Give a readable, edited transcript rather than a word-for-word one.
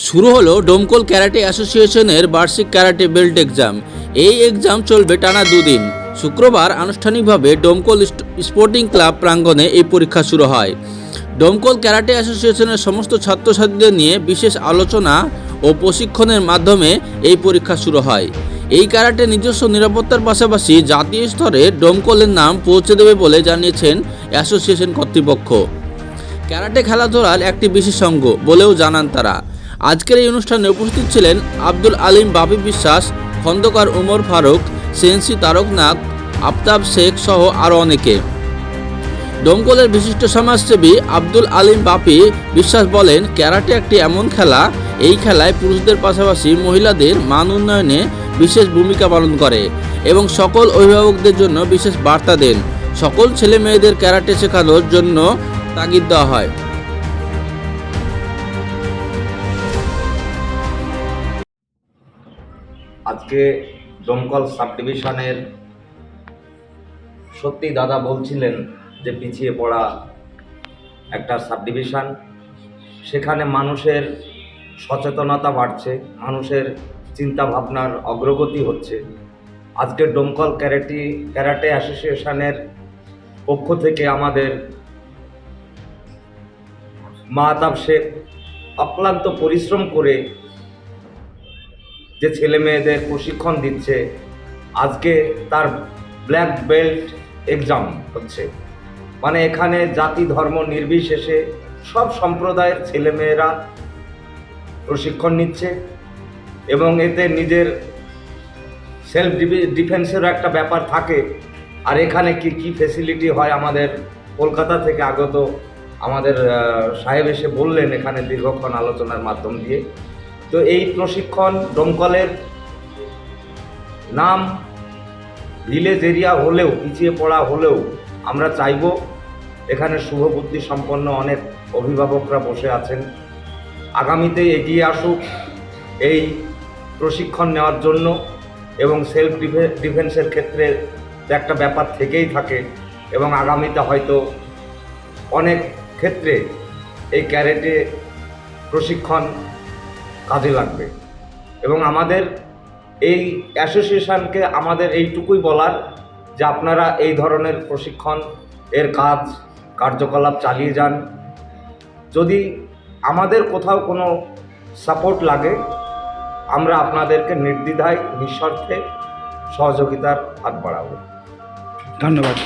শুরু হলো ডোমকল ক্যারাটে অ্যাসোসিয়েশনের বার্ষিক ক্যারাটে বেল্ট এক্সাম। এই এক্সাম চলবে টানা দুদিন। শুক্রবার আনুষ্ঠানিকভাবে ডোমকল স্পোর্টিং ক্লাব প্রাঙ্গণে এই পরীক্ষা শুরু হয়। ডোমকল ক্যারাটে অ্যাসোসিয়েশনের সমস্ত ছাত্রছাত্রীদের নিয়ে বিশেষ আলোচনা ও প্রশিক্ষণের মাধ্যমে এই পরীক্ষা শুরু হয়। এই ক্যারাটে নিজস্ব নিরাপত্তার পাশাপাশি জাতীয় স্তরে ডোমকলের নাম পৌঁছে দেবে বলে জানিয়েছেন অ্যাসোসিয়েশন কর্তৃপক্ষ। ক্যারাটে খেলাধুলার একটি বিশেষ অঙ্গ বলেও জানান তারা। আজকের এই অনুষ্ঠানে উপস্থিত ছিলেন আব্দুল আলিম বাপি বিশ্বাস, খন্দকার উমর ফারুক, সেন্সি তারকনাথ, আফতাব শেখ সহ আরও অনেকে। ডোমকলের বিশিষ্ট সমাজসেবী আব্দুল আলিম বাপি বিশ্বাস বলেন, ক্যারাটে একটি এমন খেলা, এই খেলায় পুরুষদের পাশাপাশি মহিলাদের মান উন্নয়নে বিশেষ ভূমিকা পালন করে এবং সকল অভিভাবকদের জন্য বিশেষ বার্তা দেন। সকল ছেলে মেয়েদের ক্যারাটে শেখানোর জন্য তাগিদ দেওয়া হয়। আজকে ডোমকল সাব ডিভিশনের সত্যি দাদা বলছিলেন যে পিছিয়ে পড়া একটা সাব ডিভিশন, সেখানে মানুষের সচেতনতা বাড়ছে, মানুষের চিন্তা ভাবনার অগ্রগতি হচ্ছে। আজকে ডোমকল ক্যারাটে অ্যাসোসিয়েশনের পক্ষ থেকে আমাদের মাহতাব শেখ অক্লান্ত পরিশ্রম করে যে ছেলে মেয়েদের প্রশিক্ষণ দিচ্ছে, আজকে তার ব্ল্যাক বেল্ট এক্সাম হচ্ছে। মানে এখানে জাতি ধর্ম নির্বিশেষে সব সম্প্রদায়ের ছেলেমেয়েরা প্রশিক্ষণ নিচ্ছে এবং এতে নিজের সেলফ ডিফেন্সেরও একটা ব্যাপার থাকে। আর এখানে কি কি ফেসিলিটি হয় আমাদের কলকাতা থেকে আগত আমাদের সাহেব এসে বললেন এখানে দীর্ঘক্ষণ আলোচনার মাধ্যম দিয়ে। তো এই প্রশিক্ষণ ডোমকলের নাম ভিলেজ এরিয়া হলেও, পিছিয়ে পড়া হলেও, আমরা চাইব এখানে শুভবুদ্ধি সম্পন্ন অনেক অভিভাবকরা বসে আছেন, আগামীতে এগিয়ে আসুক এই প্রশিক্ষণ নেওয়ার জন্য। এবং সেলফ ডিফেন্সের ক্ষেত্রে একটা ব্যাপার থেকেই থাকে এবং আগামীতে হয়তো অনেক ক্ষেত্রে এই ক্যারেটে প্রশিক্ষণ কাজে লাগবে। এবং আমাদের এই অ্যাসোসিয়েশনকে আমাদের এইটুকুই বলার যে আপনারা এই ধরনের প্রশিক্ষণ এর কার্যকলাপ চালিয়ে যান। যদি আমাদের কোথাও কোনো সাপোর্ট লাগে, আমরা আপনাদেরকে নির্দ্বিধায় নিঃস্বার্থে সহযোগিতার হাত বাড়াবো। ধন্যবাদ।